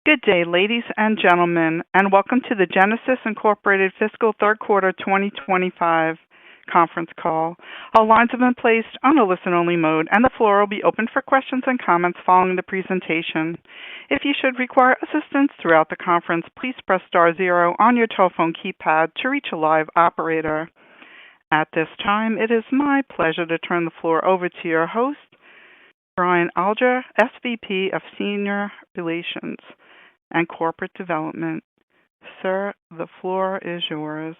Good day, ladies and gentlemen, and welcome to the Genasys Incorporated Fiscal Third Quarter 2025 conference call. All lines have been placed on a listen-only mode, and the floor will be open for questions and comments following the presentation. If you should require assistance throughout the conference, please press *0 on your telephone keypad to reach a live operator. At this time, it is my pleasure to turn the floor over to your host, Brian Alger, SVP of Senior Relations and Corporate Development. Sir, the floor is yours.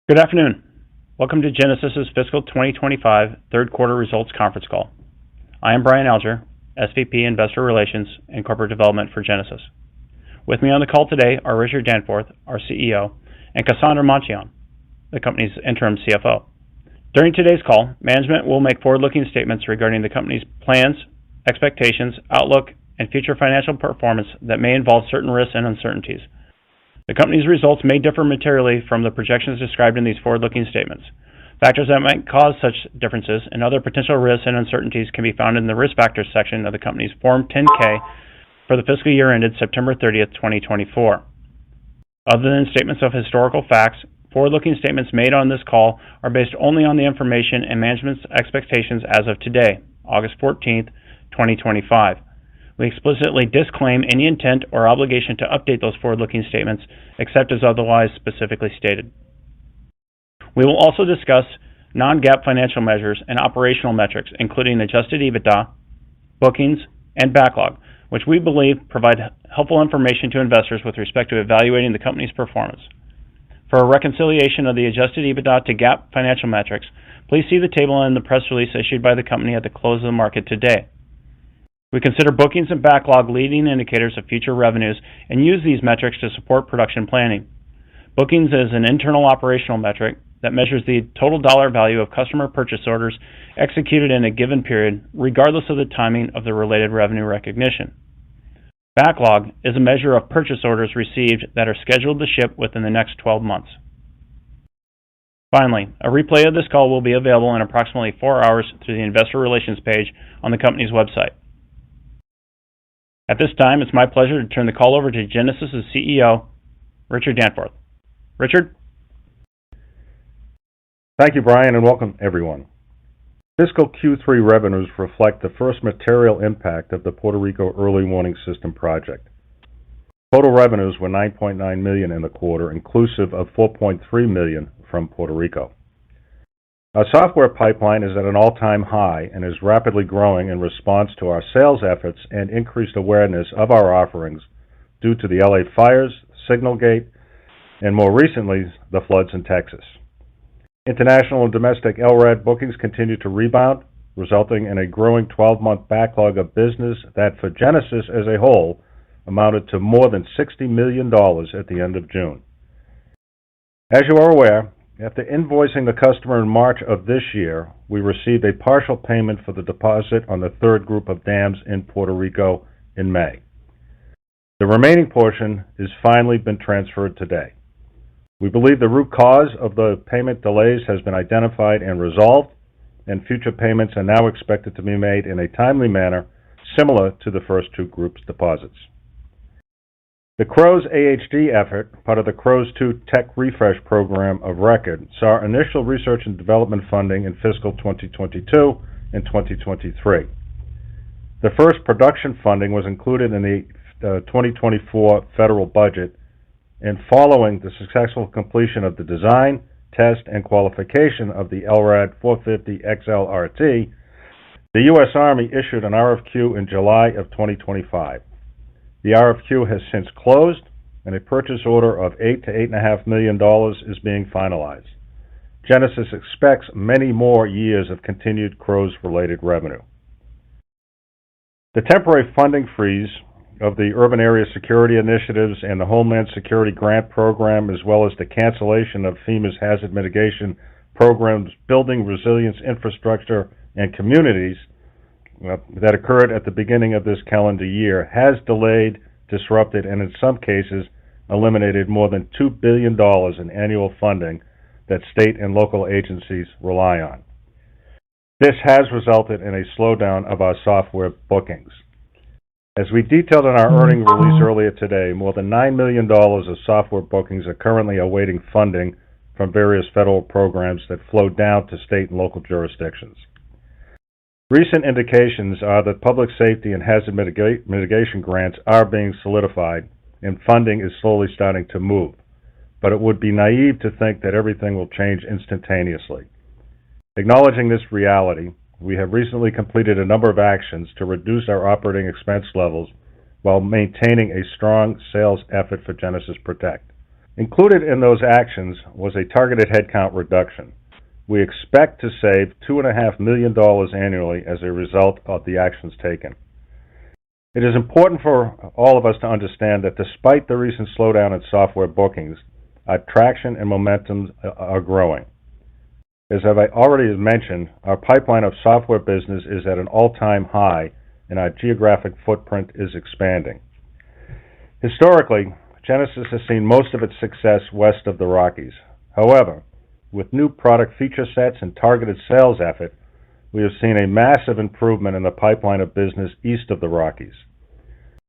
Good afternoon. Welcome to Genasys' Fiscal 2025 Third Quarter Results Conference Call. I am Brian Alger, SVP Investor Relations and Corporate Development for Genasys. With me on the call today are Richard Danforth, our CEO, and Cassandra Monchion, the company's interim CFO. During today's call, management will make forward-looking statements regarding the company's plans, expectations, outlook, and future financial performance that may involve certain risks and uncertainties. The company's results may differ materially from the projections described in these forward-looking statements. Factors that might cause such differences and other potential risks and uncertainties can be found in the Risk Factors section of the company's Form 10-K for the fiscal year ended September 30th, 2024. Other than statements of historical facts, forward-looking statements made on this call are based only on the information and management's expectations as of today, August 14th, 2025. We explicitly disclaim any intent or obligation to update those forward-looking statements except as otherwise specifically stated. We will also discuss non-GAAP financial measures and operational metrics, including adjusted EBITDA, bookings, and backlog, which we believe provide helpful information to investors with respect to evaluating the company's performance. For a reconciliation of the adjusted EBITDA to GAAP financial metrics, please see the table in the press release issued by the company at the close of the market today. We consider bookings and backlog leading indicators of future revenues and use these metrics to support production planning. Bookings is an internal operational metric that measures the total dollar value of customer purchase orders executed in a given period, regardless of the timing of the related revenue recognition. Backlog is a measure of purchase orders received that are scheduled to ship within the next 12 months. Finally, a replay of this call will be available in approximately 4 hours through the Investor Relations page on the company's website. At this time, it's my pleasure to turn the call over to Genasys' CEO, Richard Danforth. Richard? Thank you, Brian, and welcome, everyone. Fiscal Q3 revenues reflect the first material impact of the Puerto Rico Early Warning System project. Total revenues were $9.9 million in the quarter, inclusive of $4.3 million from Puerto Rico. Our software pipeline is at an all-time high and is rapidly growing in response to our sales efforts and increased awareness of our offerings due to the LA fires, Signalgate, and more recently, the floods in Texas. International and domestic LRAD bookings continue to rebound, resulting in a growing 12-month backlog of business that, for Genasys as a whole, amounted to more than $60 million at the end of June. As you are aware, after invoicing the customer in March of this year, we received a partial payment for the deposit on the third group of dams in Puerto Rico in May. The remaining portion has finally been transferred today. We believe the root cause of the payment delays has been identified and resolved, and future payments are now expected to be made in a timely manner, similar to the first two groups' deposits. The CROWS AHD effort, part of the CROWS 2 Tech Refresh Program of record, saw initial research and development funding in fiscal 2022 and 2023. The first production funding was included in the 2024 federal budget, and following the successful completion of the design, test, and qualification of the LRAD 450 XLRT, the U.S. Army issued an RFQ in July of 2025. The RFQ has since closed, and a purchase order of $8 to $8.5 million is being finalized. Genasys expects many more years of continued CROWS-related revenue. The temporary funding freeze of the Urban Area Security Initiatives and the Homeland Security Grant Program, as well as the cancellation of FEMA's hazard mitigation programs, Building Resilience Infrastructure and Communities, that occurred at the beginning of this calendar year, has delayed, disrupted, and in some cases eliminated more than $2 billion in annual funding that state and local agencies rely on. This has resulted in a slowdown of our software bookings. As we detailed in our earnings release earlier today, more than $9 million of software bookings are currently awaiting funding from various federal programs that flow down to state and local jurisdictions. Recent indications are that public safety and hazard mitigation grants are being solidified and funding is slowly starting to move, but it would be naive to think that everything will change instantaneously. Acknowledging this reality, we have recently completed a number of actions to reduce our operating expense levels while maintaining a strong sales effort for Genasys Protect. Included in those actions was a targeted headcount reduction. We expect to save $2.5 million annually as a result of the actions taken. It is important for all of us to understand that despite the recent slowdown in software bookings, our traction and momentum are growing. As I've already mentioned, our pipeline of software business is at an all-time high, and our geographic footprint is expanding. Historically, Genasys has seen most of its success west of the Rockies. However, with new product feature sets and targeted sales effort, we have seen a massive improvement in the pipeline of business east of the Rockies.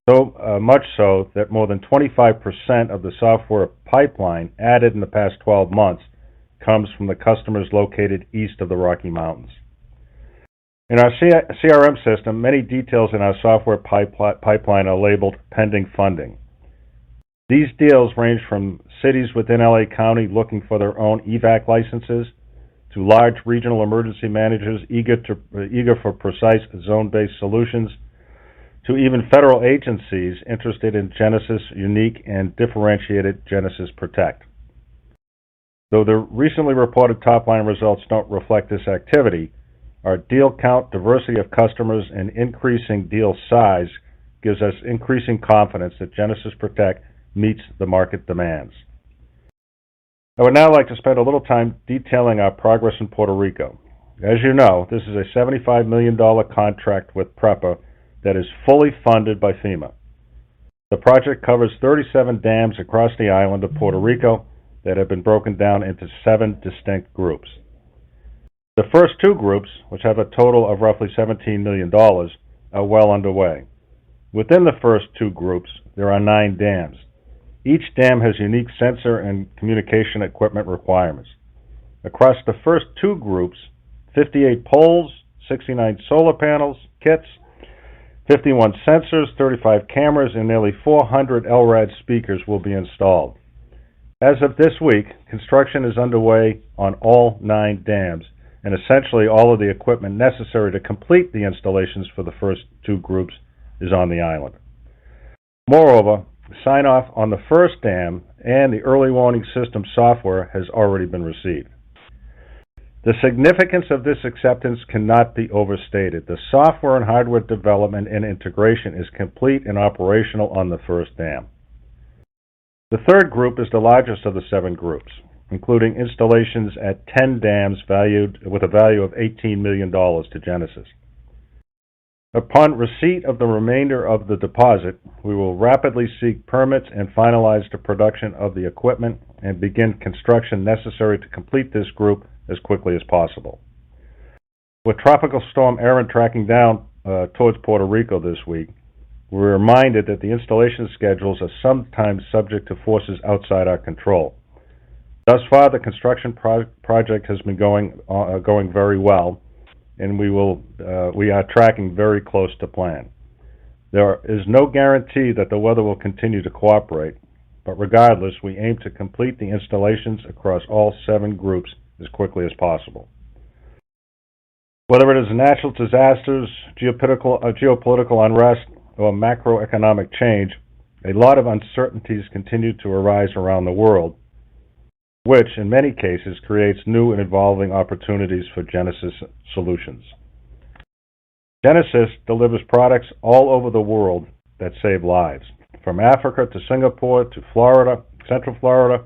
So much so that more than 25% of the software pipeline added in the past 12 months comes from the customers located east of the Rocky Mountains. In our CRM system, many details in our software pipeline are labeled pending funding. These deals range from cities within LA County looking for their own EVAC licenses to large regional emergency managers eager for precise zone-based solutions to even federal agencies interested in Genasys' unique and differentiated Genasys Protect. Though the recently reported top-line results don't reflect this activity, our deal count, diversity of customers, and increasing deal size gives us increasing confidence that Genasys Protect meets the market demands. I would now like to spend a little time detailing our progress in Puerto Rico. As you know, this is a $75 million contract with PREPA that is fully funded by FEMA. The project covers 37 dams across the island of Puerto Rico that have been broken down into 7 distinct groups. The first 2 groups, which have a total of roughly $17 million, are well underway. Within the first 2 groups, there are 9 dams. Each dam has unique sensor and communication equipment requirements. Across the first 2 groups, 58 poles, 69 solar panels, kits, 51 sensors, 35 cameras, and nearly 400 LRAD speakers will be installed. As of this week, construction is underway on all 9 dams, and essentially all of the equipment necessary to complete the installations for the first 2 groups is on the island. Moreover, sign-off on the first dam and the early warning system software has already been received. The significance of this acceptance cannot be overstated. The software and hardware development and integration is complete and operational on the first dam. The third group is the largest of the 7 groups, including installations at 10 dams with a value of $18 million to Genasys. Upon receipt of the remainder of the deposit, we will rapidly seek permits and finalize the production of the equipment and begin construction necessary to complete this group as quickly as possible. With Tropical Storm Erin tracking down towards Puerto Rico this week, we're reminded that the installation schedules are sometimes subject to forces outside our control. Thus far, the construction project has been going very well, and we are tracking very close to plan. There is no guarantee that the weather will continue to cooperate, but regardless, we aim to complete the installations across all 7 groups as quickly as possible. Whether it is natural disasters, geopolitical unrest, or macroeconomic change, a lot of uncertainties continue to arise around the world, which in many cases creates new and evolving opportunities for Genasys solutions. Genasys delivers products all over the world that save lives. From Africa to Singapore to Florida, Central Florida,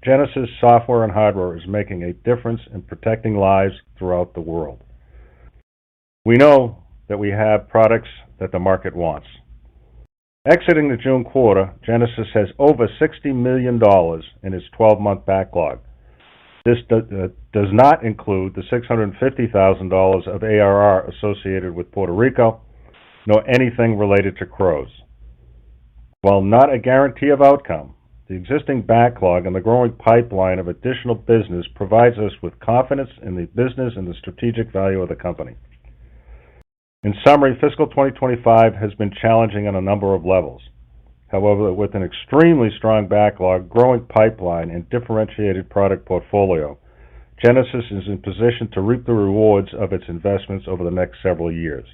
Genasys software and hardware is making a difference in protecting lives throughout the world. We know that we have products that the market wants. Exiting the June quarter, Genasys has over $60 million in its 12-month backlog. This does not include the $650,000 of ARR associated with Puerto Rico, nor anything related to CROWS. While not a guarantee of outcome, the existing backlog and the growing pipeline of additional business provides us with confidence in the business and the strategic value of the company. In summary, fiscal 2025 has been challenging on a number of levels. However, with an extremely strong backlog, growing pipeline, and differentiated product portfolio, Genasys is in position to reap the rewards of its investments over the next several years.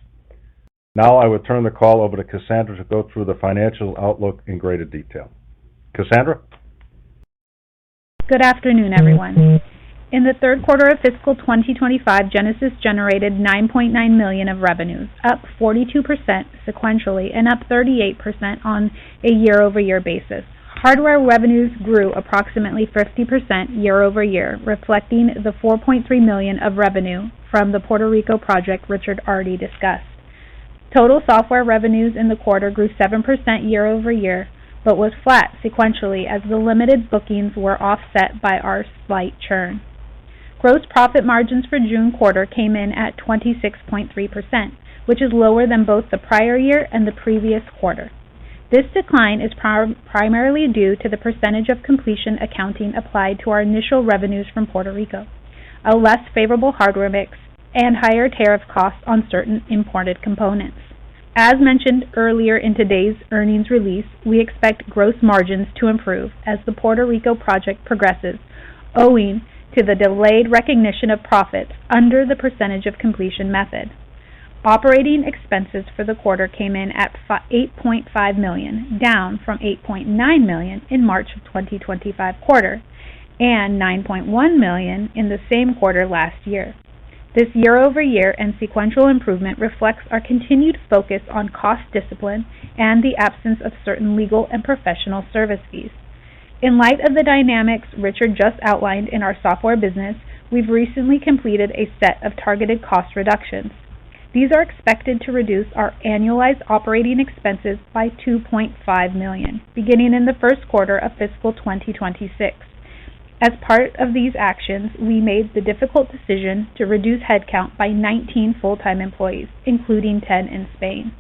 Now I will turn the call over to Cassandra to go through the financial outlook in greater detail. Cassandra? Good afternoon, everyone. In the third quarter of fiscal 2025, Genasys generated $9.9 million of revenues, up 42% sequentially and up 38% on a year-over-year basis. Hardware revenues grew approximately 50% year-over-year, reflecting the $4.3 million of revenue from the Puerto Rico project Richard already discussed. Total software revenues in the quarter grew 7% year-over-year, but was flat sequentially as the limited bookings were offset by our slight churn. Gross profit margins for June quarter came in at 26.3%, which is lower than both the prior year and the previous quarter. This decline is primarily due to the percentage of completion accounting applied to our initial revenues from Puerto Rico, a less favorable hardware mix, and higher tariff costs on certain imported components. As mentioned earlier in today's earnings release, we expect gross margins to improve as the Puerto Rico project progresses, owing to the delayed recognition of profits under the percentage of completion method. Operating expenses for the quarter came in at $8.5 million, down from $8.9 million in March of 2025 quarter, and $9.1 million in the same quarter last year. This year-over-year and sequential improvement reflects our continued focus on cost discipline and the absence of certain legal and professional service fees. In light of the dynamics Richard just outlined in our software business, we've recently completed a set of targeted cost reductions. These are expected to reduce our annualized operating expenses by $2.5 million, beginning in the first quarter of fiscal 2026. As part of these actions, we made the difficult decision to reduce headcount by 19 full-time employees, including 10 in Spain.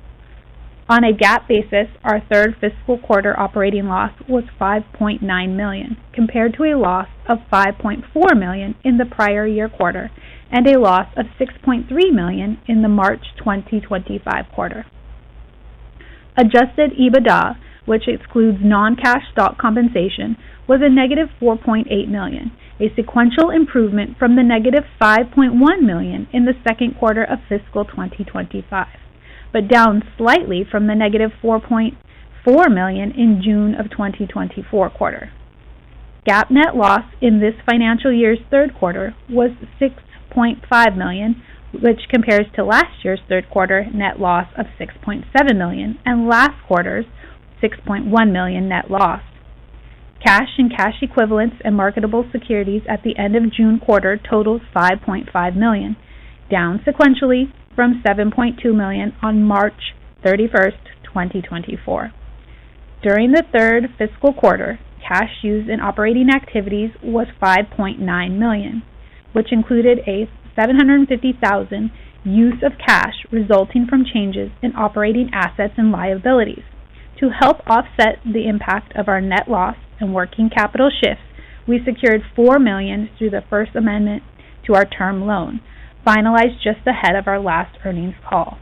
On a GAAP basis, our third fiscal quarter operating loss was $5.9 million, compared to a loss of $5.4 million in the prior year quarter and a loss of $6.3 million in the March 2025 quarter. Adjusted EBITDA, which excludes non-cash stock compensation, was a negative $4.8 million, a sequential improvement from the negative $5.1 million in the second quarter of fiscal 2025, but down slightly from the negative $4.4 million in June of 2024 quarter. GAAP net loss in this financial year's third quarter was $6.5 million, which compares to last year's third quarter net loss of $6.7 million and last quarter's $6.1 million net loss. Cash and cash equivalents and marketable securities at the end of June quarter totaled $5.5 million, down sequentially from $7.2 million on March 31st, 2024. During the third fiscal quarter, cash used in operating activities was $5.9 million, which included a $750,000 use of cash resulting from changes in operating assets and liabilities. To help offset the impact of our net loss and working capital shifts, we secured $4 million through the first amendment to our term loan, finalized just ahead of our last earnings call.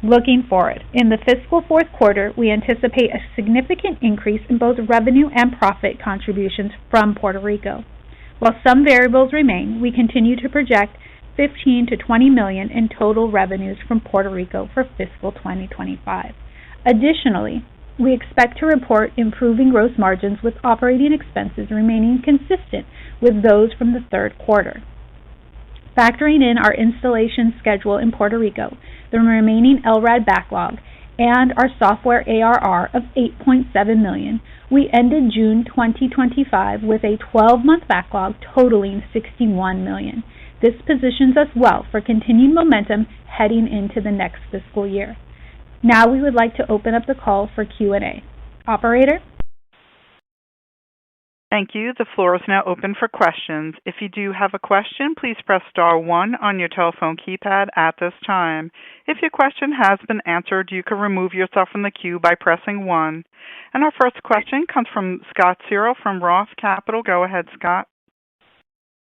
Looking forward, in the fiscal fourth quarter, we anticipate a significant increase in both revenue and profit contributions from Puerto Rico. While some variables remain, we continue to project $15 to $20 million in total revenues from Puerto Rico for fiscal 2025. Additionally, we expect to report improving gross margins with operating expenses remaining consistent with those from the third quarter. Factoring in our installation schedule in Puerto Rico, the remaining LRAD backlog, and our software ARR of $8.7 million, we ended June 2025 with a 12-month backlog totaling $61 million. This positions us well for continued momentum heading into the next fiscal year. Now we would like to open up the call for Q&A. Operator? Thank you. The floor is now open for questions. If you do have a question, please press star 1 on your telephone keypad at this time. If your question has been answered, you can remove yourself from the queue by pressing 1. And our first question comes from Scott Searle from Roth Capital. Go ahead, Scott.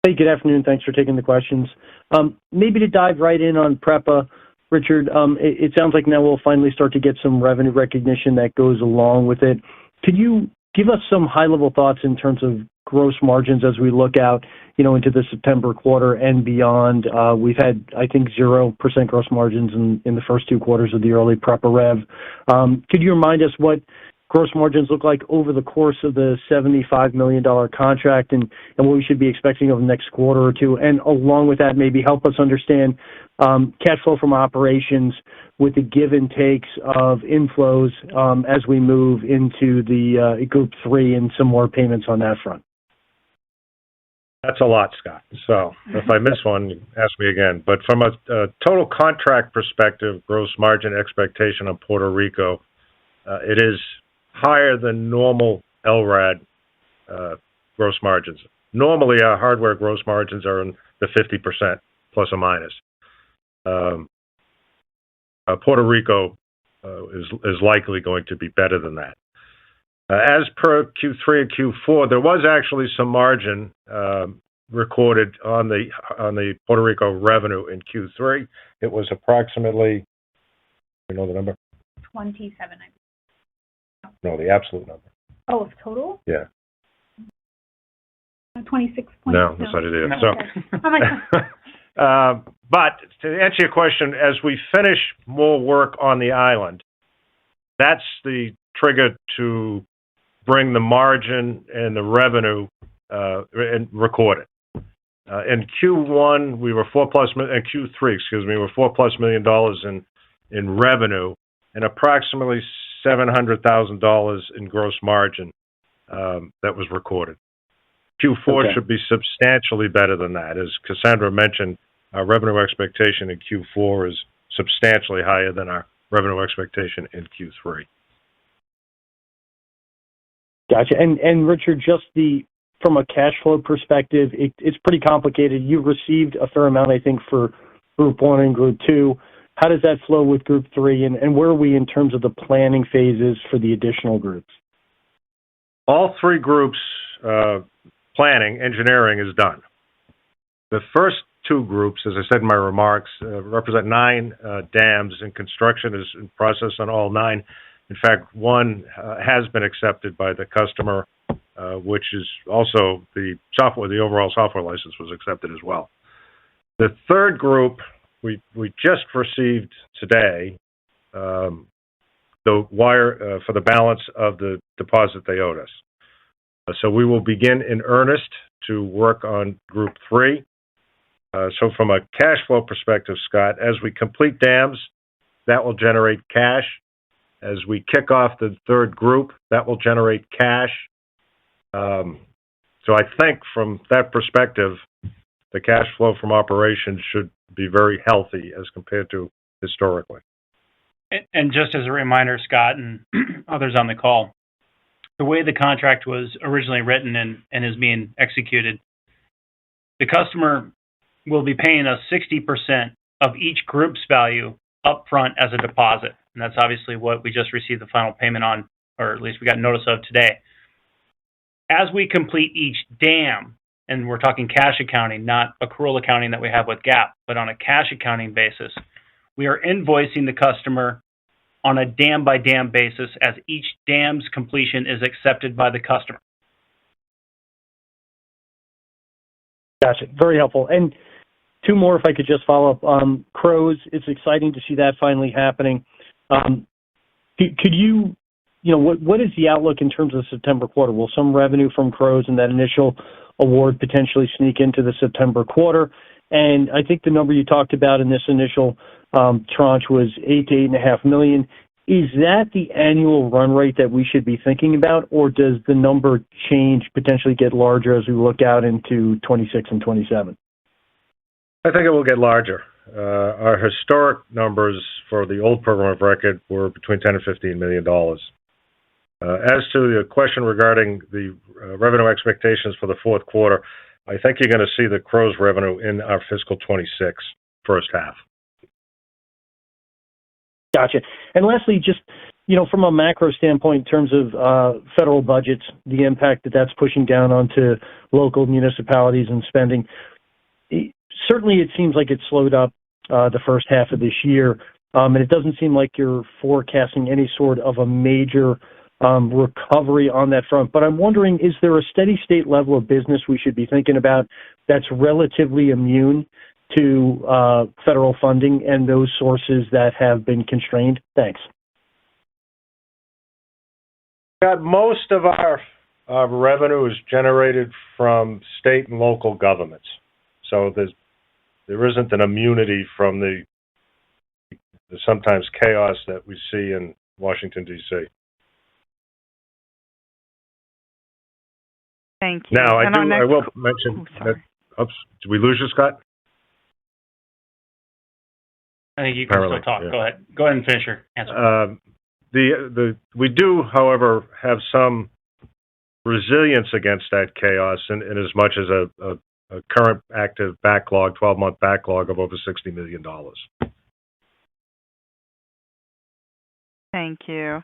Hey, good afternoon. Thanks for taking the questions. Maybe to dive right in on PREPA, Richard, it sounds like now we'll finally start to get some revenue recognition that goes along with it. Could you give us some high-level thoughts in terms of gross margins as we look out, into the September quarter and beyond? We've had, I think, 0% gross margins in the first 2 quarters of the early PREPA rev. Could you remind us what gross margins look like over the course of the $75 million contract and what we should be expecting over the next quarter or two? And along with that, maybe help us understand cash flow from operations with the give and takes of inflows as we move into the Group 3 and some more payments on that front. That's a lot, Scott. So if I miss one, ask me again. But from a total contract perspective, gross margin expectation on Puerto Rico, it is higher than normal LRAD gross margins. Normally, our hardware gross margins are in the 50% plus or minus. Puerto Rico is likely going to be better than that. As per Q3 and Q4, there was actually some margin recorded on the Puerto Rico revenue in Q3. It was approximately, you know the number? 27. No, the absolute number. Oh, of total? Yeah. 26. No, that's not it either. So, but to answer your question, as we finish more work on the island, that's the trigger to bring the margin and the revenue and record it. In Q1, we were in Q3, we were $4+ million in revenue and approximately $700,000 in gross margin that was recorded. Q4 should be substantially better than that. As Cassandra mentioned, our revenue expectation in Q4 is substantially higher than our revenue expectation in Q3. Gotcha. And Richard, just from a cash flow perspective, it's pretty complicated. You've received a fair amount, I think, for Group 1 and Group 2. How does that flow with Group 3, and where are we in terms of the planning phases for the additional groups? All 3 groups, planning, engineering is done. The first 2 groups, as I said in my remarks, represent 9 dams, and construction is in process on all 9. In fact, 1 has been accepted by the customer, which is also the overall software license was accepted as well. The 3rd group, we just received today the wire for the balance of the deposit they owed us. So we will begin in earnest to work on Group 3. So from a cash flow perspective, Scott, as we complete dams, that will generate cash. As we kick off the 3rd group, that will generate cash. So I think from that perspective, the cash flow from operations should be very healthy as compared to historically. And just as a reminder, Scott and others on the call, the way the contract was originally written and is being executed, the customer will be paying us 60% of each group's value up front as a deposit. And that's obviously what we just received the final payment on, or at least we got notice of today. As we complete each dam, and we're talking cash accounting, not accrual accounting that we have with GAAP, but on a cash accounting basis, we are invoicing the customer on a dam-by-dam basis as each dam's completion is accepted by the customer. Gotcha. Very helpful. And 2 more, if I could just follow up. CROWS, it's exciting to see that finally happening. Could you, what is the outlook in terms of the September quarter? Will some revenue from CROWS and that initial award potentially sneak into the September quarter? And I think the number you talked about in this initial tranche was $8 to $8.5 million. Is that the annual run rate that we should be thinking about, or does the number change, potentially get larger as we look out into 26 and 27? I think it will get larger. Our historic numbers for the old program of record were between $10 and $15 million. As to the question regarding the revenue expectations for the fourth quarter, I think you're going to see the CROWS revenue in our fiscal 26 first half. Gotcha. And lastly, just, from a macro standpoint, in terms of federal budgets, the impact that that's pushing down onto local municipalities and spending, certainly it seems like it slowed up the first half of this year, and it doesn't seem like you're forecasting any sort of a major recovery on that front. But I'm wondering, is there a steady state level of business we should be thinking about that's relatively immune to federal funding and those sources that have been constrained? Thanks. Most of our revenue is generated from state and local governments, so there isn't an immunity from the sometimes chaos that we see in Washington, D.C. Thank you. Now, I will mention that. Oops, did we lose you, Scott? I think you can still talk. Yeah. Go ahead. Go ahead and finish your answer. We do, however, have some resilience against that chaos in as much as a current active backlog, 12-month backlog of over $60 million. Thank you.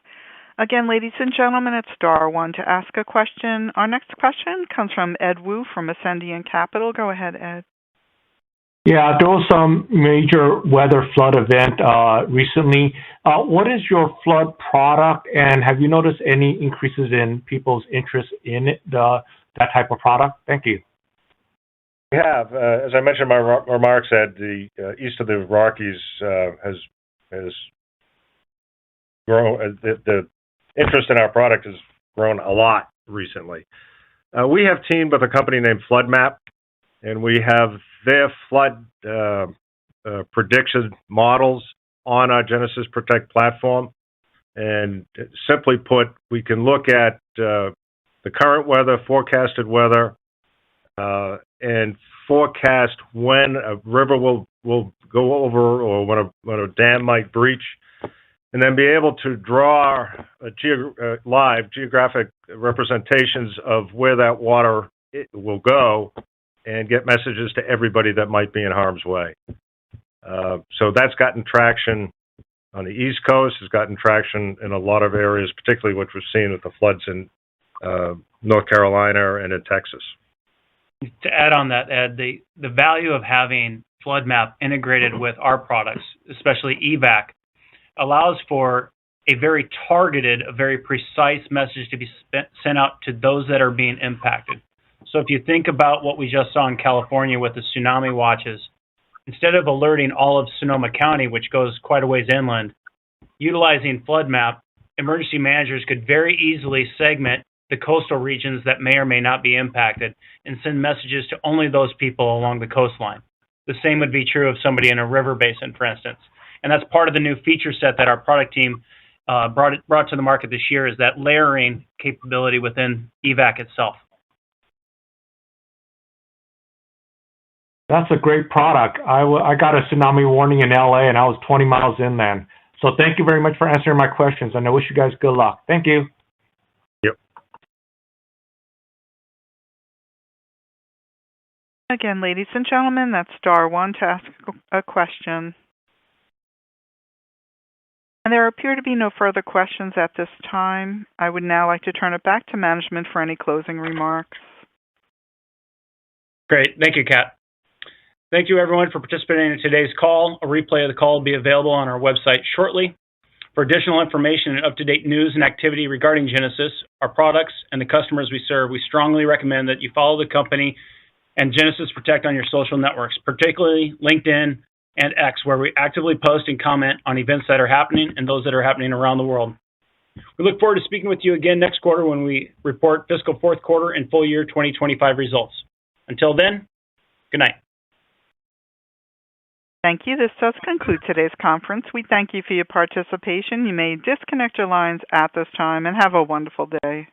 Again, ladies and gentlemen, it's star one to ask a question. Our next question comes from Ed Wu from Ascendiant Capital. Go ahead, Ed. Yeah, there was some major weather flood event recently. What is your flood product, and have you noticed any increases in people's interest in that type of product? Thank you. We have. As I mentioned in my remarks, Ed, the east of the Rockies has grown. The interest in our product has grown a lot recently. We have teamed with a company named FloodMapp, and we have their flood prediction models on our Genasys Protect platform. And simply put, we can look at the current weather, forecasted weather, and forecast when a river will go over or when a dam might breach, and then be able to draw live geographic representations of where that water will go and get messages to everybody that might be in harm's way. So that's gotten traction on the East Coast, has gotten traction in a lot of areas, particularly what we've seen with the floods in North Carolina and in Texas. To add on that, Ed, the value of having FloodMapp integrated with our products, especially EVAC, allows for a very targeted, a very precise message to be sent out to those that are being impacted. So if you think about what we just saw in California with the tsunami watches, instead of alerting all of Sonoma County, which goes quite a ways inland, utilizing FloodMapp, emergency managers could very easily segment the coastal regions that may or may not be impacted and send messages to only those people along the coastline. The same would be true of somebody in a river basin, for instance. And that's part of the new feature set that our product team brought to the market this year, is that layering capability within EVAC itself. That's a great product. I got a tsunami warning in LA, and I was 20 miles inland. So thank you very much for answering my questions, and I wish you guys good luck. Thank you. Yep. Again, ladies and gentlemen, that's star one to ask a question. And there appear to be no further questions at this time. I would now like to turn it back to management for any closing remarks. Great. Thank you, Kat. Thank you, everyone, for participating in today's call. A replay of the call will be available on our website shortly. For additional information and up-to-date news and activity regarding Genasys, our products, and the customers we serve, we strongly recommend that you follow the company and Genasys Protect on your social networks, particularly LinkedIn and X, where we actively post and comment on events that are happening and those that are happening around the world. We look forward to speaking with you again next quarter when we report fiscal fourth quarter and full year 2025 results. Until then, good night. Thank you. This does conclude today's conference. We thank you for your participation. You may disconnect your lines at this time and have a wonderful day.